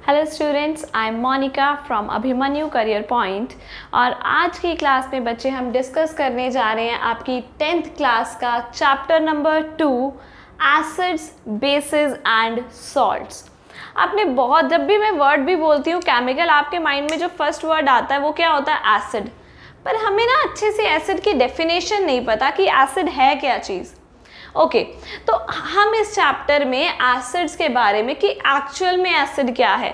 Hello students, I am Monika from Abhimanyu career point. और आज की क्लास में बच्चे हम डिस्कस करने जा रहे हैं आपकी 10th क्लास का chapter number 2 acids, basis and salts. आपने बहुत, जब भी मैं वर्ड भी बोलती हूँ केमिकल, आपके माइंड में जो फर्स्ट वर्ड आता है वो क्या होता है? एसिड। पर हमें ना अच्छे से एसिड की डेफिनेशन नहीं पता कि एसिड है क्या चीज़। ओके, तो हम इस चैप्टर में एसिड्स के बारे में कि एक्चुअल में एसिड क्या है,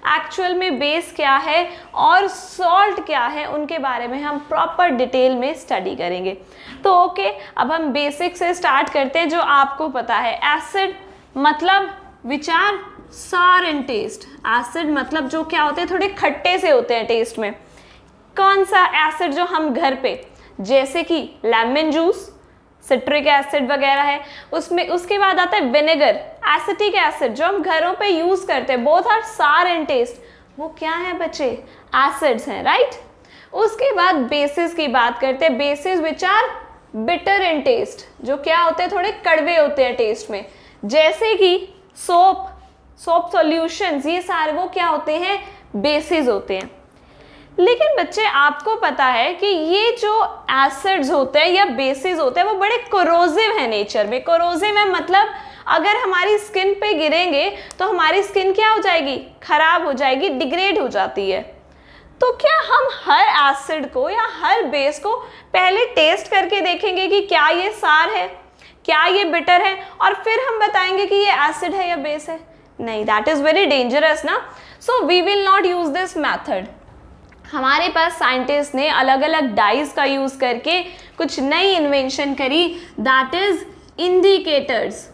एक्चुअल में बेस क्या है और सॉल्ट क्या है, उनके बारे में हम प्रॉपर डिटेल में स्टडी करेंगे। तो ओके, अब हम बेसिक से स्टार्ट करते हैं। जो आपको पता है, एसिड मतलब विच आर सार इन टेस्ट। एसिड मतलब जो क्या होते हैं, थोड़े खट्टे से होते हैं टेस्ट में। कौन सा एसिड जो हम घर पे, जैसे कि लेमन जूस, सिट्रिक एसिड वगैरह है, उसमें। उसके बाद आता है विनेगर, एसिटिक एसिड जो हम घरों पे यूज करते हैं, बोथ आर सार इन टेस्ट। वो क्या है बच्चे? एसिड्स हैं, राइट। उसके बाद बेसिस की बात करते हैं। Bases which are bitter in taste, जो क्या होते हैं, थोड़े कड़वे होते हैं टेस्ट में, जैसे कि सोप सॉल्यूशंस, ये सारे वो क्या होते हैं? बेसिस होते हैं। लेकिन बच्चे, आपको पता है कि ये जो एसिड्स होते हैं या बेसिस होते हैं वो बड़े कोरोसिव है नेचर में। कोरोसिव है मतलब अगर हमारी स्किन पे गिरेंगे तो हमारी स्किन क्या हो जाएगी? खराब हो जाएगी, डिग्रेड हो जाती है। तो क्या हम हर एसिड को या हर बेस को पहले टेस्ट करके देखेंगे कि क्या ये सार है, क्या ये बिटर है, और फिर हम बताएंगे कि ये एसिड है या बेस है? नहीं, दैट इज वेरी डेंजरस ना। So we will not use this method. हमारे पास साइंटिस्ट ने अलग अलग डाइज का यूज करके कुछ नई इन्वेंशन करी, दैट इज इंडिकेटर्स।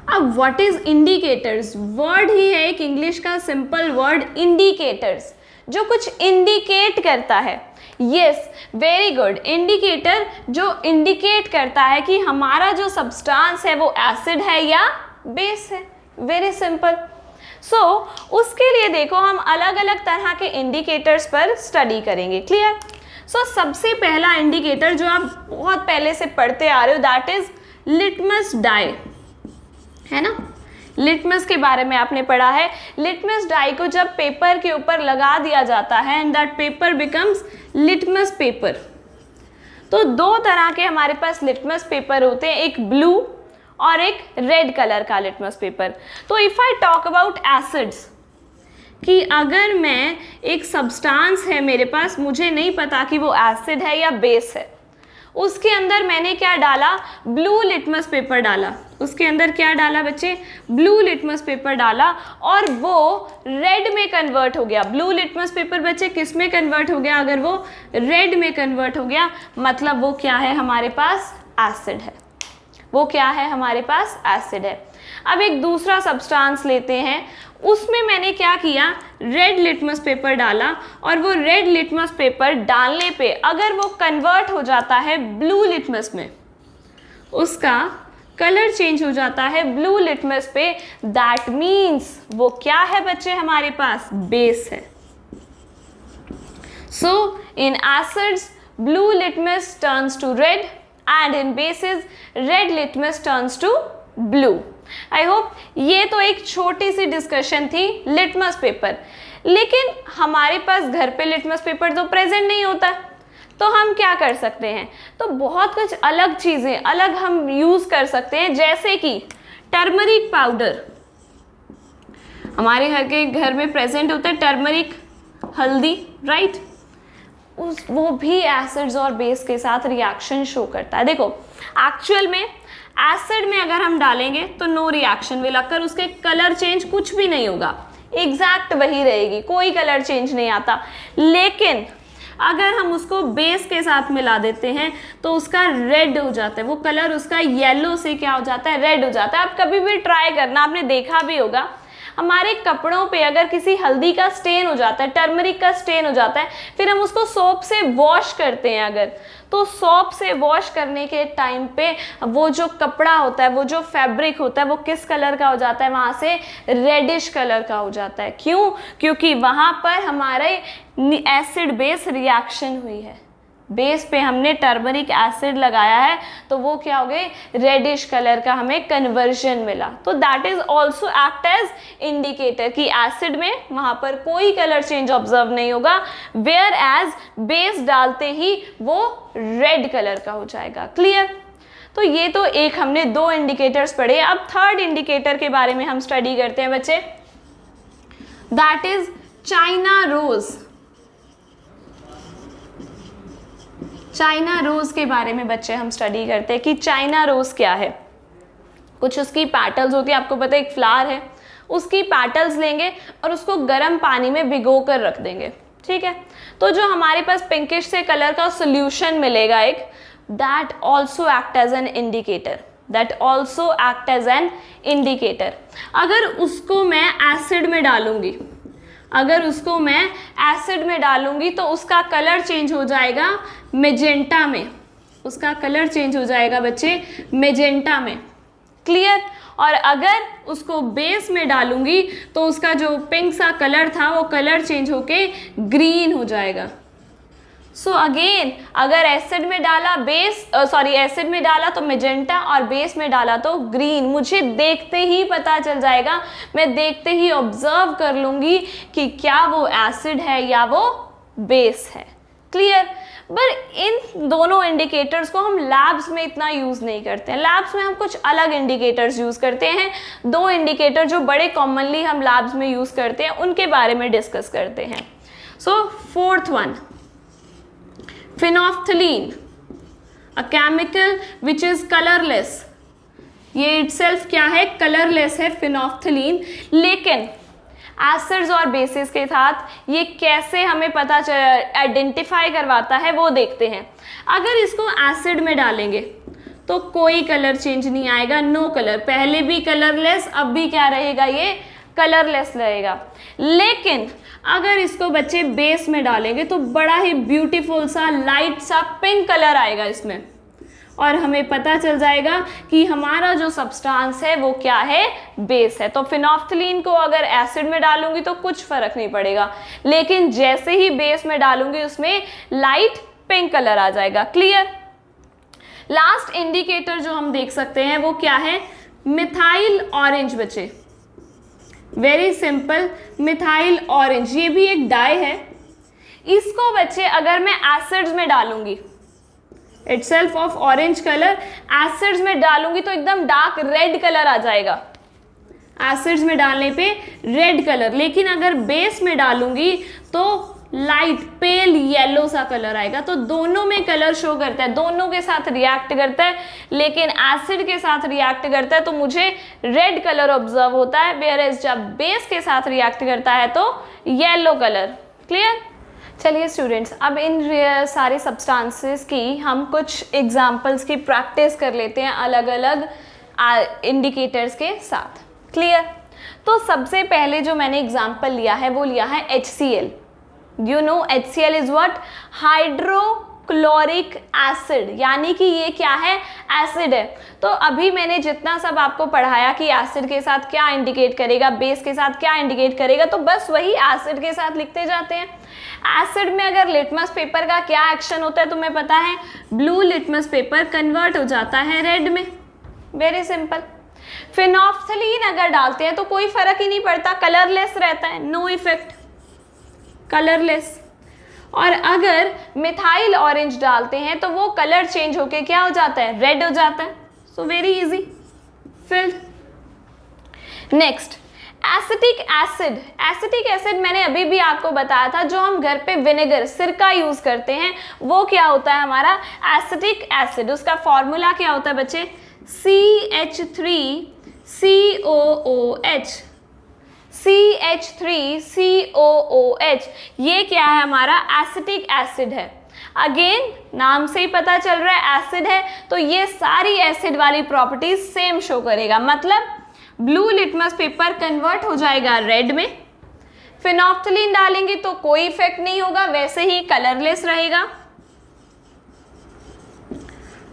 अब व्हाट इज इंडिकेटर्स? वर्ड ही है एक इंग्लिश का सिंपल वर्ड इंडिकेटर्स, जो कुछ इंडिकेट करता है। Yes, very good. इंडिकेटर जो इंडिकेट करता है कि हमारा जो सब्सटेंस है वो एसिड है या बेस है। Very simple. सो उसके लिए देखो, हम अलग अलग तरह के इंडिकेटर्स पर स्टडी करेंगे। क्लियर? सो सबसे पहला इंडिकेटर जो आप बहुत पहले से पढ़ते आ रहे हो, दैट इज लिटमस डाई, है ना। लिटमस के बारे में आपने पढ़ा है। लिटमस डाई को जब पेपर के ऊपर लगा दिया जाता है and that paper becomes litmus paper. तो दो तरह के हमारे पास लिटमस पेपर होते हैं, एक ब्लू और एक रेड कलर का लिटमस पेपर। तो if I talk about acids, कि अगर मैं एक सब्सटेंस है मेरे पास, मुझे नहीं पता कि वो एसिड है या बेस है, उसके अंदर मैंने क्या डाला? ब्लू लिटमस पेपर डाला। उसके अंदर क्या डाला बच्चे? ब्लू लिटमस पेपर डाला, और वो रेड में कन्वर्ट हो गया। ब्लू लिटमस पेपर बच्चे किस में कन्वर्ट हो गया? अगर वो रेड में कन्वर्ट हो गया, मतलब वो क्या है? हमारे पास एसिड है। वो क्या है? हमारे पास एसिड है। अब एक दूसरा सब्सटेंस लेते हैं, उसमें मैंने क्या किया? रेड लिटमस पेपर डाला, और वो रेड लिटमस पेपर डालने पे अगर वो कन्वर्ट हो जाता है ब्लू लिटमस में, उसका कलर चेंज हो जाता है ब्लू लिटमस पे, दैट मीन्स वो क्या है बच्चे? हमारे पास बेस है। So in acids blue litmus turns to red, and in bases red litmus turns to blue. I hope ये तो एक छोटी सी डिस्कशन थी लिटमस पेपर। लेकिन हमारे पास घर पे लिटमस पेपर तो प्रेजेंट नहीं होता, तो हम क्या कर सकते हैं? तो बहुत कुछ अलग चीज़ें अलग हम यूज़ कर सकते हैं, जैसे कि टर्मरिक पाउडर। हमारे घर में प्रेजेंट होता है टर्मरिक, हल्दी, राइट। वो भी एसिड्स और बेस के साथ रिएक्शन शो करता है। देखो, एक्चुअल में एसिड में अगर हम डालेंगे तो नो रिएक्शन विल अकर, उसके कलर चेंज कुछ भी नहीं होगा, एग्जैक्ट वही रहेगी, कोई कलर चेंज नहीं आता। लेकिन अगर हम उसको बेस के साथ मिला देते हैं तो उसका रेड हो जाता है, वो कलर उसका येलो से क्या हो जाता है? रेड हो जाता है। आप कभी भी ट्राई करना, आपने देखा भी होगा, हमारे कपड़ों पे अगर किसी हल्दी का स्टेन हो जाता है, टर्मरिक का स्टेन हो जाता है, फिर हम उसको सोप से वॉश करते हैं अगर, तो सोप से वॉश करने के टाइम पे वो जो कपड़ा होता है, वो जो फैब्रिक होता है, वो किस कलर का हो जाता है? वहाँ से रेडिश कलर का हो जाता है। क्यों? क्योंकि वहाँ पर हमारे एसिड बेस रिएक्शन हुई है। बेस पे हमने टर्मरिक एसिड लगाया है तो वो क्या हो गए, रेडिश कलर का हमें कन्वर्जन मिला। तो that is also act as indicator कि एसिड में वहां पर कोई कलर चेंज ऑब्जर्व नहीं होगा, वेयर एज बेस डालते ही वो रेड कलर का हो जाएगा। क्लियर? तो ये तो एक हमने दो इंडिकेटर्स पढ़े। अब थर्ड इंडिकेटर के बारे में हम स्टडी करते हैं बच्चे, that is China rose. China rose के बारे में बच्चे हम स्टडी करते हैं कि चाइना रोज क्या है। कुछ उसकी पैटल्स होती है, आपको पता है एक फ्लावर है, उसकी पैटल्स लेंगे और उसको गर्म पानी में भिगो कर रख देंगे, ठीक है। तो जो हमारे पास पिंकिश से कलर का सॉल्यूशन मिलेगा एक, that also act as an indicator, that also act as an indicator. अगर उसको मैं एसिड में डालूंगी, अगर उसको मैं एसिड में डालूंगी तो उसका कलर चेंज हो जाएगा मेजेंटा में, उसका कलर चेंज हो जाएगा बच्चे मेजेंटा में। क्लियर? और अगर उसको बेस में डालूंगी तो उसका जो पिंक सा कलर था वो कलर चेंज होके ग्रीन हो जाएगा। सो अगेन अगर एसिड में डाला एसिड में डाला तो मेजेंटा और बेस में डाला तो ग्रीन। मुझे देखते ही पता चल जाएगा, मैं देखते ही ऑब्जर्व कर लूंगी कि क्या वो एसिड है या वो बेस है। क्लियर? पर इन दोनों इंडिकेटर्स को हम लैब्स में इतना यूज नहीं करते हैं, लैब्स में हम कुछ अलग इंडिकेटर्स यूज करते हैं। दो इंडिकेटर जो बड़े कॉमनली हम लैब्स में यूज करते हैं उनके बारे में डिस्कस करते हैं। So fourth one, phenolphthalein, a chemical which is colorless। ये itself क्या है, कलरलेस है phenolphthalein। लेकिन एसिड्स और बेसिस के साथ ये कैसे हमें पता आइडेंटिफाई करवाता है वो देखते हैं। अगर इसको एसिड में डालेंगे तो कोई कलर चेंज नहीं आएगा, नो कलर। पहले भी कलरलेस, अब भी क्या रहेगा, ये कलरलेस रहेगा। लेकिन अगर इसको बच्चे बेस में डालेंगे तो बड़ा ही ब्यूटीफुल सा लाइट सा पिंक कलर आएगा इसमें, और हमें पता चल जाएगा कि हमारा जो सब्सटेंस है वो क्या है, बेस है। तो फिनोल्फ्थलीन को अगर एसिड में डालूंगी तो कुछ फर्क नहीं पड़ेगा, लेकिन जैसे ही बेस में डालूंगी उसमें लाइट पिंक कलर आ जाएगा। क्लियर? लास्ट इंडिकेटर जो हम देख सकते हैं वो क्या है, मिथाइल ऑरेंज बच्चे। वेरी सिंपल, मिथाइल ऑरेंज, ये भी एक डाई है। इसको बच्चे अगर मैं एसिड्स में डालूंगी, itself of orange colour, acids में डालूंगी तो एकदम डार्क रेड कलर आ जाएगा, एसिड्स में डालने पे रेड कलर। लेकिन अगर बेस में डालूंगी तो लाइट पेल येलो सा कलर आएगा। तो दोनों में कलर शो करता है, दोनों के साथ रिएक्ट करता है, लेकिन एसिड के साथ रिएक्ट करता है तो मुझे रेड कलर ऑब्जर्व होता है, वेयर एज जब बेस के साथ रिएक्ट करता है तो येलो कलर। क्लियर? चलिए स्टूडेंट्स, अब इन सारे सब्सटेंसेस की हम कुछ एग्जांपल्स की प्रैक्टिस कर लेते हैं अलग अलग इंडिकेटर्स के साथ। क्लियर? तो सबसे पहले जो मैंने एग्जांपल लिया है वो लिया है HCl। You know HCl is what? Hydrochloric acid, यानी कि ये क्या है, एसिड है। तो अभी मैंने जितना सब आपको पढ़ाया कि एसिड के साथ क्या इंडिकेट करेगा, बेस के साथ क्या इंडिकेट करेगा, तो बस वही एसिड के साथ लिखते जाते हैं। एसिड में अगर लिटमस पेपर का क्या एक्शन होता है तुम्हें पता है, ब्लू लिटमस पेपर कन्वर्ट हो जाता है रेड में। Very simple. फिनोल्फ्थलीन अगर डालते हैं तो कोई फर्क ही नहीं पड़ता, कलरलेस रहता है, नो इफेक्ट, कलरलेस। और अगर मिथाइल ऑरेंज डालते हैं तो वो कलर चेंज होके क्या हो जाता है, रेड हो जाता है। So very easy, field. Next, acetic acid. Acetic acid मैंने अभी भी आपको बताया था, जो हम घर पे विनेगर, सिरका यूज करते हैं, वो क्या होता है हमारा एसिटिक एसिड। उसका फॉर्मूला क्या होता है बच्चे, CH3COOH, CH3COOH। ये क्या है, हमारा एसिटिक एसिड है। अगेन नाम से ही पता चल रहा है एसिड है, तो ये सारी एसिड वाली प्रॉपर्टीज सेम शो करेगा। मतलब ब्लू लिटमस पेपर कन्वर्ट हो जाएगा रेड में, फिनोल्फ्थलीन डालेंगे तो कोई इफेक्ट नहीं होगा, वैसे ही कलरलेस रहेगा।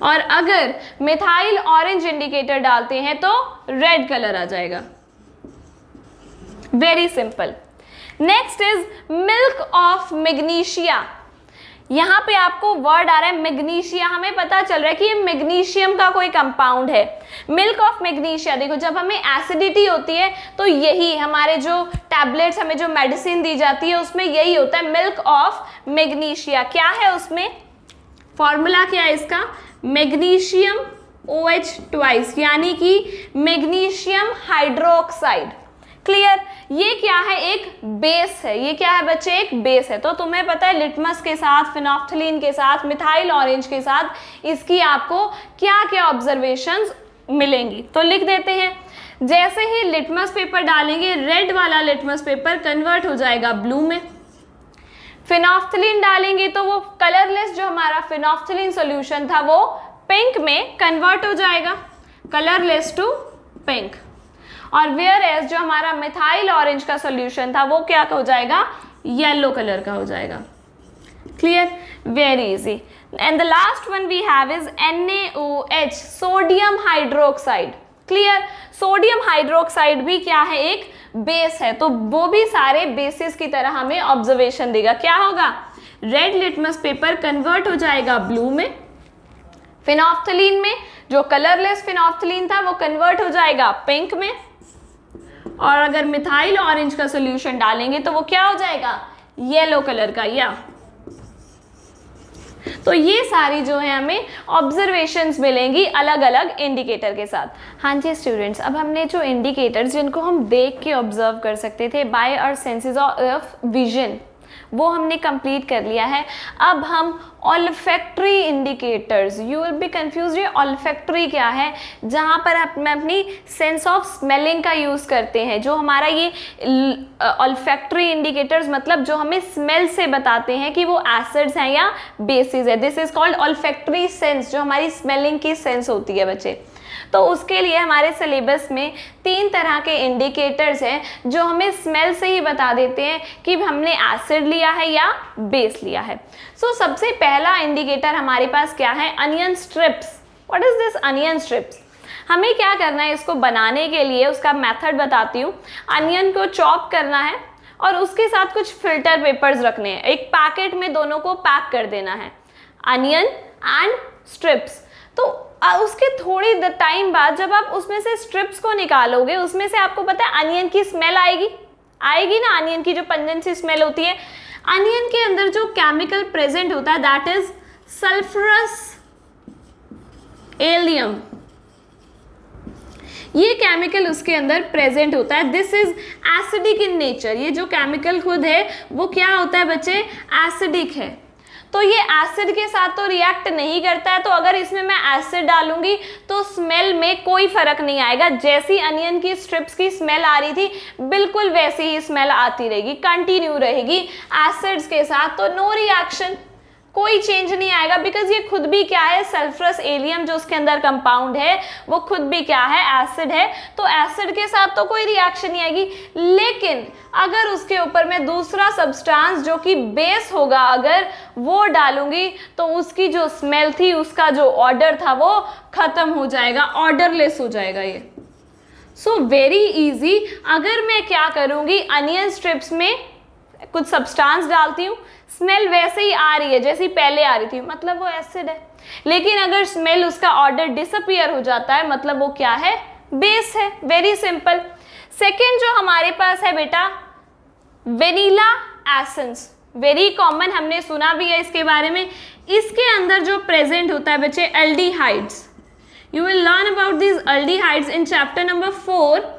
और अगर मिथाइल ऑरेंज इंडिकेटर डालते हैं तो रेड कलर आ जाएगा। Very simple. Next is milk of magnesia. यहाँ पे आपको वर्ड आ रहा है मैग्नीशिया, हमें पता चल रहा है कि ये मैग्नीशियम का कोई कंपाउंड है। मिल्क ऑफ मैग्नीशिया, देखो जब हमें एसिडिटी होती है तो यही हमारे जो टैबलेट्स, हमें जो मेडिसिन दी जाती है उसमें यही होता है, मिल्क ऑफ मैग्नीशिया। क्या है उसमें फॉर्मूला, क्या है इसका, मैग्नीशियम OH ट्वाइस, यानी कि मैग्नीशियम हाइड्रोक्साइड। क्लियर, ये क्या है, एक बेस है। ये क्या है बच्चे, एक बेस है। तो तुम्हें पता है लिटमस के साथ, फिनोफ्थलीन के साथ, मिथाइल ऑरेंज के साथ इसकी आपको क्या क्या ऑब्जर्वेशंस मिलेंगी, तो लिख देते हैं। जैसे ही लिटमस पेपर डालेंगे, रेड वाला लिटमस पेपर कन्वर्ट हो जाएगा ब्लू में। फिनोफ्थलीन डालेंगे तो वो कलरलेस जो हमारा फिनोफ्थलीन सॉल्यूशन था वो पिंक में कन्वर्ट हो जाएगा, कलरलेस टू पिंक। और वेयर एज जो हमारा मिथाइल ऑरेंज का सॉल्यूशन था वो क्या हो जाएगा, येलो कलर का हो जाएगा। Clear, very easy. And the last one we have is NaOH, sodium hydroxide. Clear, sodium hydroxide भी क्या है, एक बेस है। तो वो भी सारे बेसिस की तरह हमें ऑब्जर्वेशन देगा। क्या होगा, रेड लिटमस पेपर कन्वर्ट हो जाएगा ब्लू में, फिनोफ्थलीन में जो कलरलेस फिनोफ्थलीन था वो कन्वर्ट हो जाएगा पिंक में, और अगर मिथाइल ऑरेंज का सॉल्यूशन डालेंगे तो वो क्या हो जाएगा, येलो कलर का। या तो ये सारी जो है हमें ऑब्जर्वेशंस मिलेंगी अलग अलग इंडिकेटर के साथ। हाँ जी स्टूडेंट्स, अब हमने जो इंडिकेटर्स जिनको हम देख के ऑब्जर्व कर सकते थे by our senses of vision, वो हमने कंप्लीट कर लिया है। अब हम olfactory indicators, you will be confuse, ये ऑल्फैक्टरी क्या है, जहाँ पर हम अपनी सेंस ऑफ स्मेलिंग का यूज़ करते हैं। जो हमारा ये ऑल्फैक्टरी इंडिकेटर्स मतलब जो हमें स्मेल से बताते हैं कि वो एसिड्स हैं या बेसिस है, this is called olfactory sense, जो हमारी स्मेलिंग की सेंस होती है बच्चे। तो उसके लिए हमारे सिलेबस में 3 तरह के इंडिकेटर्स हैं जो हमें स्मेल से ही बता देते हैं कि हमने एसिड लिया है या बेस लिया है। सो सबसे पहला इंडिकेटर हमारे पास क्या है, onion strips. What is this onion strips? हमें क्या करना है, इसको बनाने के लिए उसका मेथड बताती हूँ। अनियन को चॉप करना है और उसके साथ कुछ फिल्टर पेपर्स रखने हैं, एक पैकेट में दोनों को पैक कर देना है, अनियन एंड स्ट्रिप्स। तो उसके थोड़ी टाइम बाद जब आप उसमें से स्ट्रिप्स को निकालोगे, उसमें से आपको पता है अनियन की स्मेल आएगी ना, अनियन की जो पंजेंसी स्मेल होती है। अनियन के अंदर जो केमिकल प्रेजेंट होता है दैट इज सल्फ्यूरस एलियम, ये केमिकल उसके अंदर प्रेजेंट होता है। This is acidic in nature, ये जो केमिकल खुद है वो क्या होता है बच्चे, एसिडिक है। तो ये एसिड के साथ तो रिएक्ट नहीं करता है, तो अगर इसमें मैं एसिड डालूंगी तो स्मेल में कोई फर्क नहीं आएगा। जैसी अनियन की स्ट्रिप्स की स्मेल आ रही थी बिल्कुल वैसी ही स्मेल आती रहेगी, कंटिन्यू रहेगी एसिड्स के साथ, तो नो रिएक्शन, कोई चेंज नहीं आएगा। बिकॉज ये खुद भी क्या है, सल्फ्यूरस एलियम जो उसके अंदर कंपाउंड है वो खुद भी क्या है, एसिड है। तो एसिड के साथ तो कोई रिएक्शन नहीं आएगी। लेकिन अगर उसके ऊपर मैं दूसरा सब्सटेंस जो कि बेस होगा अगर वो डालूंगी तो उसकी जो स्मेल थी, उसका जो ऑर्डर था वो खत्म हो जाएगा, ऑर्डरलेस हो जाएगा ये। So very easy. अगर मैं क्या करूंगी, अनियन स्ट्रिप्स में कुछ सब्सटेंस डालती हूँ, स्मेल वैसे ही आ रही है जैसी पहले आ रही थी, मतलब वो एसिड है। लेकिन अगर स्मेल उसका ऑर्डर डिसअपियर हो जाता है मतलब वो क्या है, बेस है। Very simple. सेकेंड जो हमारे पास है बेटा, वेनिला एसेंस, वेरी कॉमन, हमने सुना भी है इसके बारे में। इसके अंदर जो प्रेजेंट होता है बच्चे, aldehydes. You will learn about this aldehydes in chapter number 4।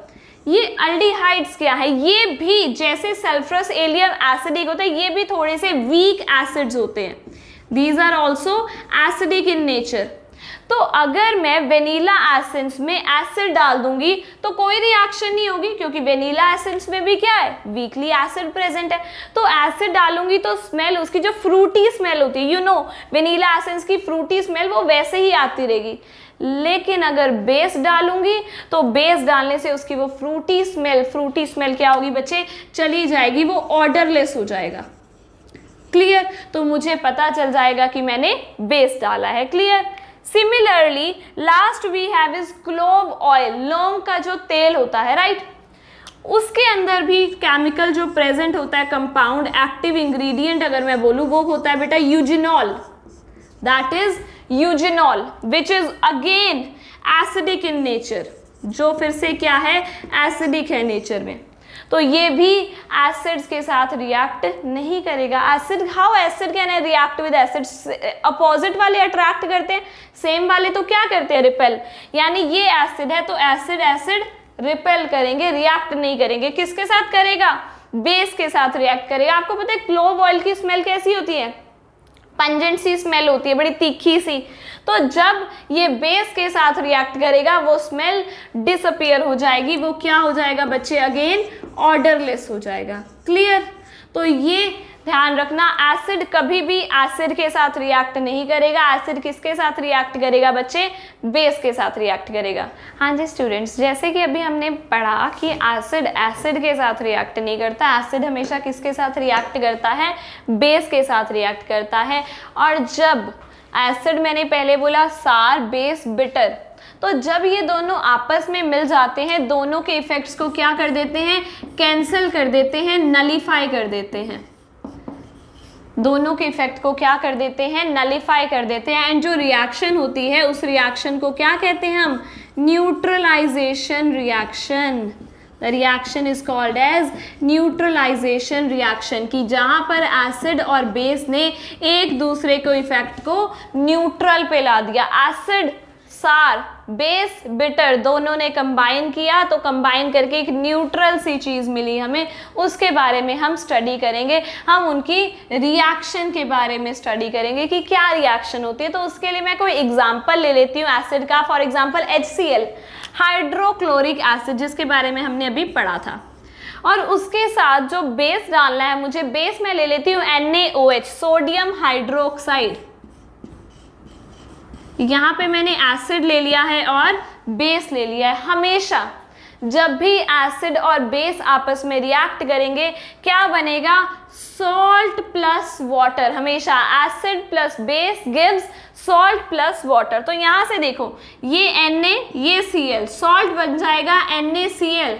ये एल्डिहाइड्स क्या है, ये भी जैसे सल्फ्यूरस एलियम एसिडिक होता है, ये भी थोड़े से वीक एसिड्स होते हैं। These are also acidic in nature. तो अगर मैं वेनिला एसेंस में एसिड डाल दूंगी तो कोई रिएक्शन नहीं होगी, क्योंकि वेनिला एसेंस में भी क्या है, वीकली एसिड प्रेजेंट है। तो एसिड डालूंगी तो स्मेल, उसकी जो फ्रूटी स्मेल होती है, यू नो वेनिला एसेंस की फ्रूटी स्मेल वो वैसे ही आती रहेगी। लेकिन अगर बेस डालूंगी तो बेस डालने से उसकी वो फ्रूटी स्मेल क्या होगी बच्चे, चली जाएगी, वो ऑर्डरलेस हो जाएगा। क्लियर? तो मुझे पता चल जाएगा कि मैंने बेस डाला है। Clear? Similarly last we have is clove oil, लौंग का जो तेल होता है, राइट? उसके अंदर भी केमिकल जो प्रेजेंट होता है, कंपाउंड एक्टिव इंग्रेडिएंट अगर मैं बोलूँ, वो होता है बेटा eugenol. That is eugenol which is again acidic in nature, जो फिर से क्या है, एसिडिक है नेचर में। तो ये भी एसिड्स के साथ रिएक्ट नहीं करेगा। Acid, how acid can react with acids? Opposite वाले अट्रैक्ट करते हैं, सेम वाले तो क्या करते हैं, रिपेल। यानी ये एसिड है तो एसिड एसिड रिपेल करेंगे, रिएक्ट नहीं करेंगे। किसके साथ करेगा? बेस के साथ रिएक्ट करेगा। आपको पता है क्लोव ऑयल की स्मेल कैसी होती है? पंजेंट सी स्मेल होती है, बड़ी तीखी सी। तो जब ये बेस के साथ रिएक्ट करेगा वो स्मेल डिसअपियर हो जाएगी। वो क्या हो जाएगा बच्चे? अगेन ऑर्डरलेस हो जाएगा। क्लियर? तो ये ध्यान रखना, एसिड कभी भी एसिड के साथ रिएक्ट नहीं करेगा। एसिड किसके साथ रिएक्ट करेगा बच्चे? बेस के साथ रिएक्ट करेगा। हाँ जी स्टूडेंट्स, जैसे कि अभी हमने पढ़ा कि एसिड एसिड के साथ रिएक्ट नहीं करता। एसिड हमेशा किसके साथ रिएक्ट करता है? बेस के साथ रिएक्ट करता है। और जब एसिड, मैंने पहले बोला सार, बेस, बिटर, तो जब ये दोनों आपस में मिल जाते हैं, दोनों के इफेक्ट्स को क्या कर देते हैं? कैंसिल कर देते हैं, नलीफाई कर देते हैं। दोनों के इफेक्ट को क्या कर देते हैं? नलीफाई कर देते हैं। एंड जो रिएक्शन होती है उस रिएक्शन को क्या कहते हैं हम? Neutralisation reaction. The reaction is called as neutralisation reaction, कि जहां पर एसिड और बेस ने एक दूसरे को इफेक्ट को न्यूट्रल पे ला दिया। एसिड, सार, बेस, बिटर दोनों ने कंबाइन किया, तो कंबाइन करके एक न्यूट्रल सी चीज़ मिली हमें। उसके बारे में हम स्टडी करेंगे। हम उनकी रिएक्शन के बारे में स्टडी करेंगे कि क्या रिएक्शन होती है। तो उसके लिए मैं कोई एग्जांपल ले लेती हूँ एसिड का। For example HCl, hydrochloric acid, जिसके बारे में हमने अभी पढ़ा था। और उसके साथ जो बेस डालना है मुझे, बेस में ले लेती हूँ NaOH, सोडियम हाइड्रोक्साइड। यहाँ पे मैंने एसिड ले लिया है और बेस ले लिया है। हमेशा जब भी एसिड और बेस आपस में रिएक्ट करेंगे क्या बनेगा? Salt plus water. हमेशा acid plus base gives salt plus water. तो यहाँ से देखो, ये Na, ये Cl, सॉल्ट बन जाएगा NaCl।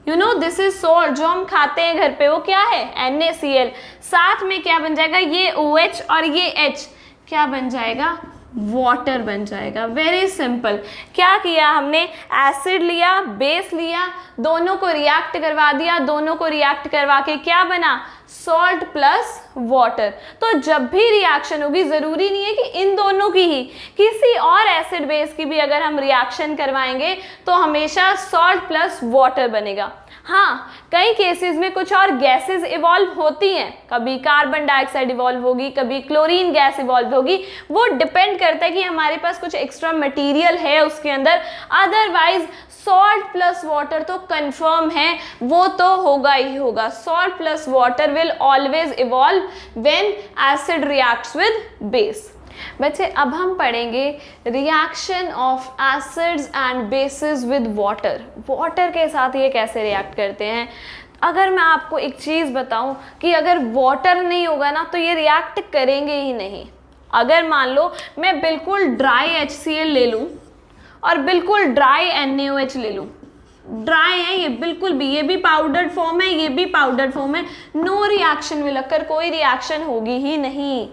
You know this is salt, जो हम खाते हैं घर पे, वो क्या है? NaCl। साथ में क्या बन जाएगा? ये OH और ये H क्या बन जाएगा? वाटर बन जाएगा। Very simple. क्या किया हमने? एसिड लिया, बेस लिया, दोनों को रिएक्ट करवा दिया। दोनों को रिएक्ट करवा के क्या बना? Salt plus water. तो जब भी रिएक्शन होगी, जरूरी नहीं है कि इन दोनों की ही, किसी और एसिड बेस की भी अगर हम रिएक्शन करवाएंगे तो हमेशा सॉल्ट प्लस वाटर बनेगा। हाँ, कई केसेस में कुछ और गैसेस इवॉल्व होती हैं, कभी कार्बन डाइऑक्साइड इवॉल्व होगी, कभी क्लोरीन गैस इवॉल्व होगी। वो डिपेंड करता है कि हमारे पास कुछ एक्स्ट्रा मटेरियल है उसके अंदर। अदरवाइज सॉल्ट प्लस वाटर तो कंफर्म है, वो तो होगा ही होगा। Salt plus water will always evolve when acid reacts with base. बच्चे अब हम पढ़ेंगे reaction of acids and bases with water. Water के साथ ये कैसे रिएक्ट करते हैं। अगर मैं आपको एक चीज़ बताऊं कि अगर वाटर नहीं होगा ना तो ये रिएक्ट करेंगे ही नहीं। अगर मान लो मैं बिल्कुल ड्राई HCl ले लूं और बिल्कुल ड्राई NaOH ले लूं, ड्राई है ये बिल्कुल भी, ये भी पाउडर्ड फॉर्म है, ये भी पाउडर्ड फॉर्म है, नो रिएक्शन विल अकर, कोई रिएक्शन होगी ही नहीं।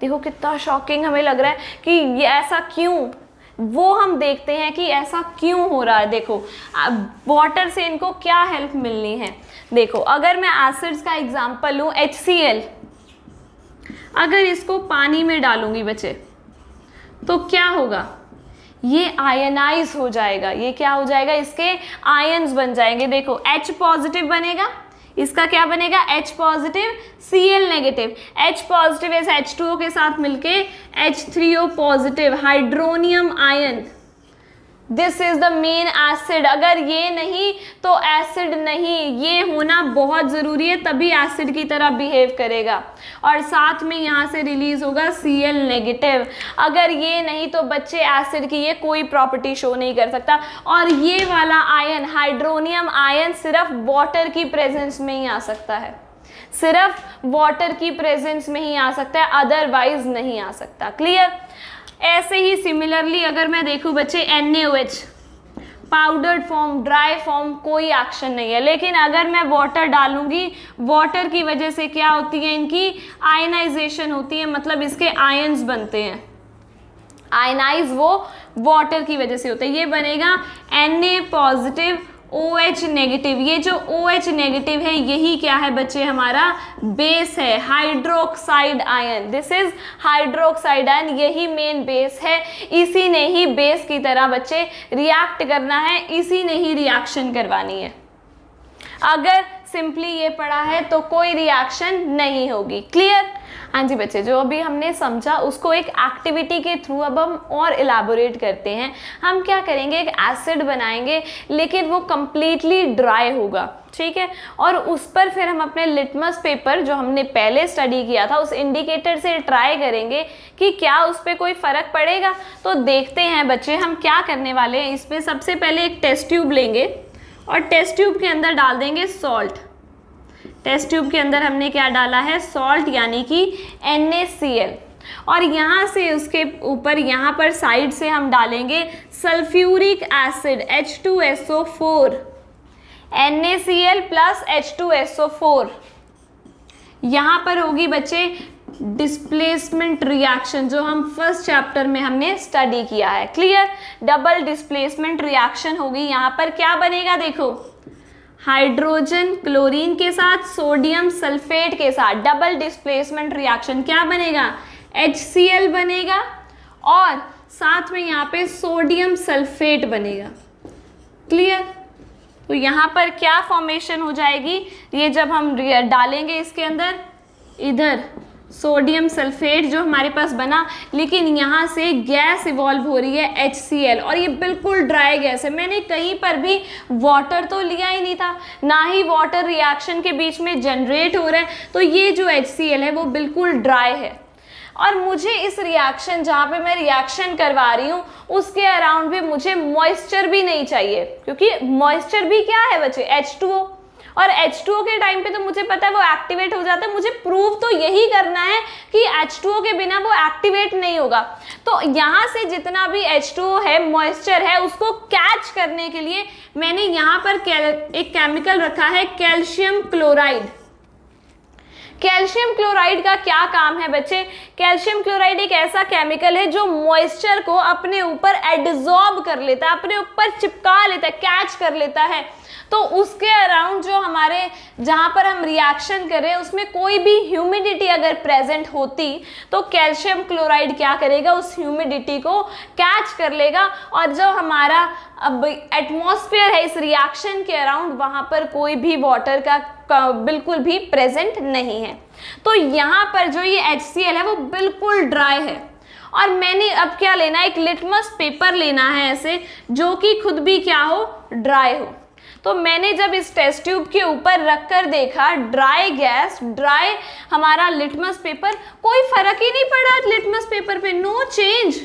देखो कितना शॉकिंग हमें लग रहा है कि ये ऐसा क्यों, वो हम देखते हैं कि ऐसा क्यों हो रहा है। देखो वाटर से इनको क्या हेल्प मिलनी है। देखो अगर मैं एसिड्स का एग्जांपल लूँ, HCl, अगर इसको पानी में डालूंगी बच्चे तो क्या होगा? ये आयनाइज हो जाएगा। ये क्या हो जाएगा? इसके आयन्स बन जाएंगे। देखो H पॉजिटिव बनेगा, इसका क्या बनेगा? H positive, Cl negative. H positive इस H2O के साथ मिलके H3O positive, hydronium ion. This is the main acid. अगर ये नहीं तो एसिड नहीं, ये होना बहुत ज़रूरी है, तभी एसिड की तरह बिहेव करेगा। और साथ में यहाँ से रिलीज होगा Cl नेगेटिव। अगर ये नहीं तो बच्चे एसिड की ये कोई प्रॉपर्टी शो नहीं कर सकता। और ये वाला आयन, हाइड्रोनियम आयन, सिर्फ वाटर की प्रेजेंस में ही आ सकता है, सिर्फ वाटर की प्रेजेंस में ही आ सकता है, अदरवाइज नहीं आ सकता। क्लियर? ऐसे ही सिमिलरली अगर मैं देखूं बच्चे NaOH, powdered form, dry form, कोई एक्शन नहीं है। लेकिन अगर मैं वाटर डालूंगी, वाटर की वजह से क्या होती है, इनकी आयनाइजेशन होती है, मतलब इसके आयंस बनते हैं। आयनाइज वो वाटर की वजह से होता है। ये बनेगा Na पॉजिटिव OH नेगेटिव। ये जो OH नेगेटिव है यही क्या है बच्चे, हमारा बेस है, hydroxide ion. This is hydroxide ion, यही मेन बेस है। इसी ने ही बेस की तरह बच्चे रिएक्ट करना है, इसी ने ही रिएक्शन करवानी है। अगर सिंपली ये पढ़ा है तो कोई रिएक्शन नहीं होगी। क्लियर? हाँ जी बच्चे, जो अभी हमने समझा उसको एक एक्टिविटी के थ्रू अब हम और इलाबोरेट करते हैं। हम क्या करेंगे, एक एसिड बनाएंगे लेकिन वो कंप्लीटली ड्राई होगा, ठीक है, और उस पर फिर हम अपने लिटमस पेपर जो हमने पहले स्टडी किया था उस इंडिकेटर से ट्राई करेंगे कि क्या उस पर कोई फ़र्क पड़ेगा। तो देखते हैं बच्चे हम क्या करने वाले हैं। इसमें सबसे पहले एक टेस्ट ट्यूब लेंगे और टेस्ट ट्यूब के अंदर डाल देंगे सॉल्ट। टेस्ट ट्यूब के अंदर हमने क्या डाला है, सॉल्ट, यानी कि NaCl, और यहाँ से उसके ऊपर यहाँ पर साइड से हम डालेंगे sulphuric acid H2SO4, NaCl plus H2SO4। यहाँ पर होगी बच्चे डिस्प्लेसमेंट रिएक्शन, जो हम फर्स्ट चैप्टर में हमने स्टडी किया है। क्लियर? डबल डिस्प्लेसमेंट रिएक्शन होगी। यहाँ पर क्या बनेगा, देखो, हाइड्रोजन क्लोरीन के साथ सोडियम सल्फेट के साथ डबल डिस्प्लेसमेंट रिएक्शन, क्या बनेगा, HCl बनेगा और साथ में यहाँ पे सोडियम सल्फेट बनेगा। क्लियर? तो यहाँ पर क्या फॉर्मेशन हो जाएगी, ये जब हम डालेंगे इसके अंदर, इधर सोडियम सल्फेट जो हमारे पास बना, लेकिन यहाँ से गैस इवॉल्व हो रही है HCl, और ये बिल्कुल ड्राई गैस है। मैंने कहीं पर भी वाटर तो लिया ही नहीं था, ना ही वाटर रिएक्शन के बीच में जनरेट हो रहा है, तो ये जो HCl है वो बिल्कुल ड्राई है। और मुझे इस रिएक्शन, जहाँ पे मैं रिएक्शन करवा रही हूँ उसके अराउंड भी मुझे मॉइस्चर भी नहीं चाहिए, क्योंकि मॉइस्चर भी क्या है बच्चे, H2O, और H2O के टाइम पे तो मुझे पता है वो एक्टिवेट हो जाता है। मुझे प्रूव तो यही करना है कि H2O के बिना वो एक्टिवेट नहीं होगा। तो यहाँ से जितना भी H2O है, मॉइस्चर है, उसको कैच करने के लिए मैंने यहाँ पर एक केमिकल रखा है, कैल्शियम क्लोराइड। कैल्शियम क्लोराइड का क्या काम है बच्चे, कैल्शियम क्लोराइड एक ऐसा केमिकल है जो मॉइस्चर को अपने ऊपर एडजॉर्ब कर लेता है, अपने ऊपर चिपका लेता है, कैच कर लेता है। तो उसके अराउंड जो हमारे, जहाँ पर हम रिएक्शन कर रहे हैं उसमें कोई भी ह्यूमिडिटी अगर प्रेजेंट होती तो कैल्शियम क्लोराइड क्या करेगा, उस ह्यूमिडिटी को कैच कर लेगा, और जो हमारा अब एटमॉस्फेयर है इस रिएक्शन के अराउंड, वहाँ पर कोई भी वाटर का बिल्कुल भी प्रेजेंट नहीं है। तो यहाँ पर जो ये HCl है वो बिल्कुल ड्राई है, और मैंने अब क्या लेना है, एक लिटमस पेपर लेना है ऐसे, जो कि खुद भी क्या हो, ड्राई हो। तो मैंने जब इस टेस्ट ट्यूब के ऊपर रख कर देखा, ड्राई गैस, ड्राई हमारा लिटमस पेपर, कोई फर्क ही नहीं पड़ा लिटमस पेपर पे, नो चेंज,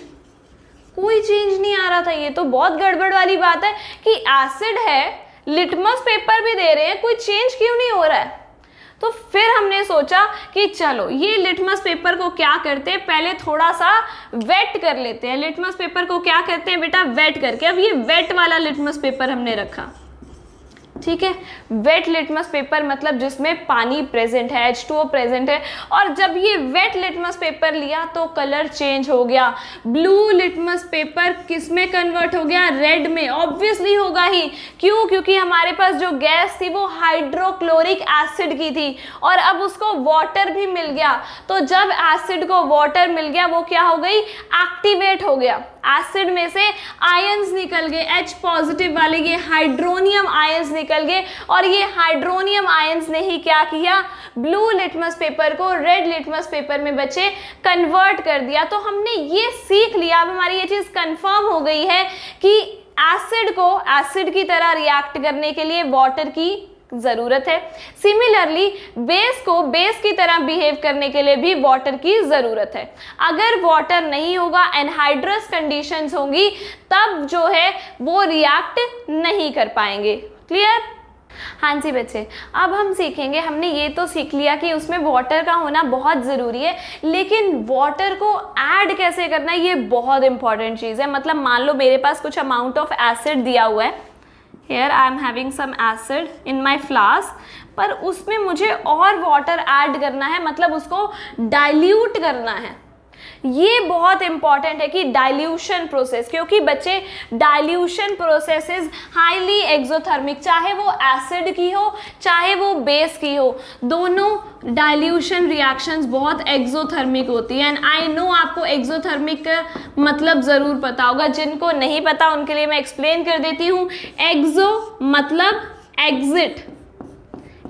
कोई चेंज नहीं आ रहा था। ये तो बहुत गड़बड़ वाली बात है कि एसिड है, लिटमस पेपर भी दे रहे हैं, कोई चेंज क्यों नहीं हो रहा है। तो फिर हमने सोचा कि चलो ये लिटमस पेपर को क्या करते हैं, पहले थोड़ा सा वेट कर लेते हैं। लिटमस पेपर को क्या करते हैं बेटा, वेट करके। अब ये वेट वाला लिटमस पेपर हमने रखा, ठीक है, वेट लिटमस पेपर मतलब जिसमें पानी प्रेजेंट है, H2O प्रेजेंट है। और जब ये वेट लिटमस पेपर लिया तो कलर चेंज हो गया, ब्लू लिटमस पेपर किस में कन्वर्ट हो गया, रेड में। ऑब्वियसली होगा ही, क्यों, क्योंकि हमारे पास जो गैस थी वो हाइड्रोक्लोरिक एसिड की थी, और अब उसको वाटर भी मिल गया। तो जब एसिड को वाटर मिल गया वो क्या हो गई, एक्टिवेट हो गया। एसिड में से आयंस निकल गए, H पॉजिटिव वाले ये हाइड्रोनियम आयंस निकल गए, और ये हाइड्रोनियम आयंस ने ही क्या किया, ब्लू लिटमस पेपर को रेड लिटमस पेपर में बच्चे कन्वर्ट कर दिया। तो हमने ये सीख लिया, अब हमारी ये चीज कंफर्म हो गई है कि एसिड को एसिड की तरह रिएक्ट करने के लिए वाटर की जरूरत है। सिमिलरली बेस को बेस की तरह बिहेव करने के लिए भी वाटर की जरूरत है। अगर वाटर नहीं होगा, एनहाइड्रस कंडीशंस होंगी, तब जो है वो रिएक्ट नहीं कर पाएंगे। क्लियर? हाँ जी बच्चे, अब हम सीखेंगे, हमने ये तो सीख लिया कि उसमें वाटर का होना बहुत ज़रूरी है, लेकिन वाटर को ऐड कैसे करना है ये बहुत इंपॉर्टेंट चीज़ है। मतलब मान लो मेरे पास कुछ अमाउंट ऑफ एसिड दिया हुआ है, here I am having some acid in my flask, पर उसमें मुझे और वाटर ऐड करना है, मतलब उसको डाइल्यूट करना है। ये बहुत इंपॉर्टेंट है कि डाइल्यूशन प्रोसेस, क्योंकि बच्चे dilution process is highly exothermic, चाहे वो एसिड की हो चाहे वो बेस की हो, दोनों डाइल्यूशन रिएक्शंस बहुत एक्सोथर्मिक होती है। एंड आई नो आपको एक्सोथर्मिक का मतलब ज़रूर पता होगा, जिनको नहीं पता उनके लिए मैं एक्सप्लेन कर देती हूँ। एक्सो मतलब एग्जिट,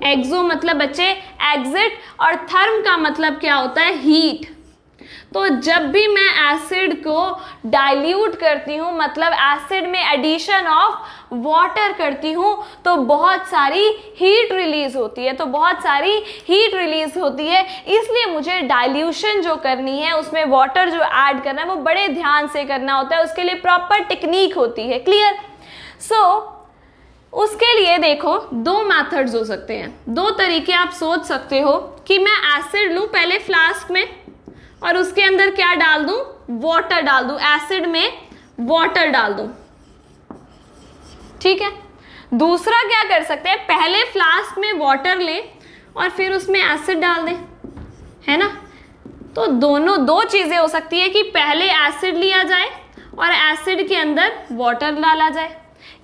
एक्सो मतलब बच्चे एग्जिट, और थर्म का मतलब क्या होता है, हीट। तो जब भी मैं एसिड को डाइल्यूट करती हूँ, मतलब एसिड में एडिशन ऑफ वाटर करती हूँ, तो बहुत सारी हीट रिलीज होती है, इसलिए मुझे डाइल्यूशन जो करनी है उसमें वाटर जो ऐड करना है वो बड़े ध्यान से करना होता है, उसके लिए प्रॉपर टेक्निक होती है। क्लियर? सो उसके लिए देखो दो मेथड्स हो सकते हैं, दो तरीके आप सोच सकते हो कि मैं एसिड लूँ पहले फ्लास्क में और उसके अंदर क्या डाल दूं, वाटर डाल दूं, एसिड में वाटर डाल दूं, ठीक है। दूसरा क्या कर सकते हैं, पहले फ्लास्क में वाटर लें और फिर उसमें एसिड डाल दें, है ना। तो दोनों दो चीजें हो सकती है कि पहले एसिड लिया जाए और एसिड के अंदर वाटर डाला जाए,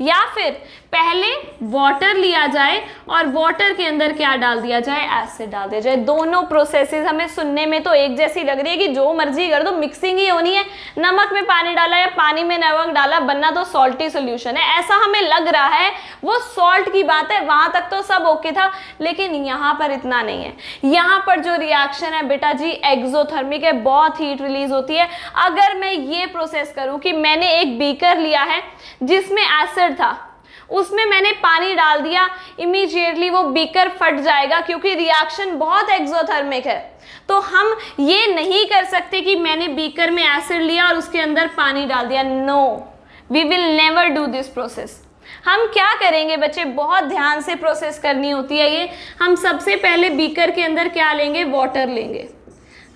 या फिर पहले वाटर लिया जाए और वाटर के अंदर क्या डाल दिया जाए, एसिड डाल दिया जाए। दोनों प्रोसेसेस हमें सुनने में तो एक जैसी लग रही है कि जो मर्जी कर दो, मिक्सिंग ही होनी है, नमक में पानी डाला या पानी में नमक डाला, बनना तो सॉल्टी सोल्यूशन है, ऐसा हमें लग रहा है। वो सॉल्ट की बात है, वहां तक तो सब ओके था, लेकिन यहाँ पर इतना नहीं है। यहाँ पर जो रिएक्शन है बेटा जी एक्सोथर्मिक है, बहुत हीट रिलीज होती है। अगर मैं ये प्रोसेस करूँ कि मैंने एक बीकर लिया है जिसमें एसिड था, उसमें मैंने पानी डाल दिया, इमीडिएटली वो बीकर फट जाएगा, क्योंकि रिएक्शन बहुत एक्सोथर्मिक है। तो हम ये नहीं कर सकते कि मैंने बीकर में एसिड लिया और उसके अंदर पानी डाल दिया। No, we will never do this process. हम क्या करेंगे बच्चे, बहुत ध्यान से प्रोसेस करनी होती है ये। हम सबसे पहले बीकर के अंदर क्या लेंगे, वाटर लेंगे।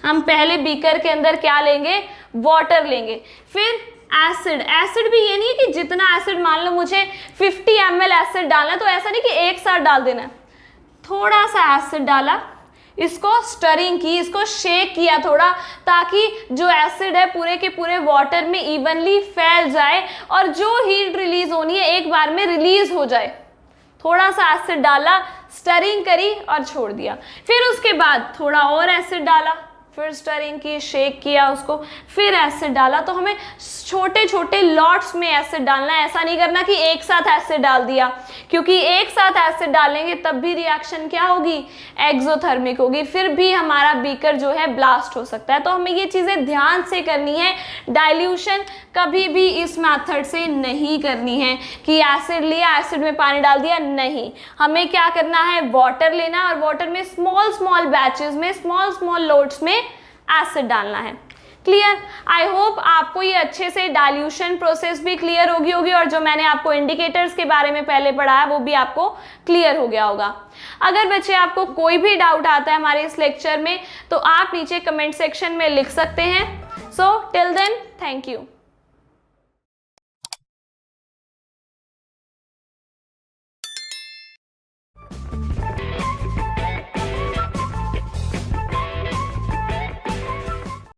हम पहले बीकर के अंदर क्या लेंगे, वाटर लेंगे, फिर एसिड। एसिड भी ये नहीं है कि जितना एसिड, मान लो मुझे 50 ml एसिड डालना है, तो ऐसा नहीं कि एक साथ डाल देना है, थोड़ा सा एसिड डाला, इसको स्टरिंग की, इसको शेक किया थोड़ा, ताकि जो एसिड है पूरे के पूरे वाटर में इवनली फैल जाए और जो हीट रिलीज होनी है एक बार में रिलीज हो जाए। थोड़ा सा एसिड डाला, स्टरिंग करी और छोड़ दिया, फिर उसके बाद थोड़ा और एसिड डाला, फिर स्टरिंग की, शेक किया उसको, फिर एसिड डाला। तो हमें छोटे छोटे लॉट्स में एसिड डालना है, ऐसा नहीं करना कि एक साथ एसिड डाल दिया, क्योंकि एक साथ एसिड डालेंगे तब भी रिएक्शन क्या होगी, एक्सोथर्मिक होगी, फिर भी हमारा बीकर जो है ब्लास्ट हो सकता है। तो हमें ये चीज़ें ध्यान से करनी है। डाइल्यूशन कभी भी इस मेथड से नहीं करनी है कि एसिड लिया, एसिड में पानी डाल दिया, नहीं। हमें क्या करना है, वाटर लेना है और वाटर में स्मॉल स्मॉल बैचेस में, स्मॉल स्मॉल लोड्स में एसिड डालना है। क्लियर? आई होप आपको ये अच्छे से डाइल्यूशन प्रोसेस भी क्लियर होगी और जो मैंने आपको इंडिकेटर्स के बारे में पहले पढ़ाया वो भी आपको क्लियर हो गया होगा। अगर बच्चे आपको कोई भी डाउट आता है हमारे इस लेक्चर में तो आप नीचे कमेंट सेक्शन में लिख सकते हैं। So till then, thank you.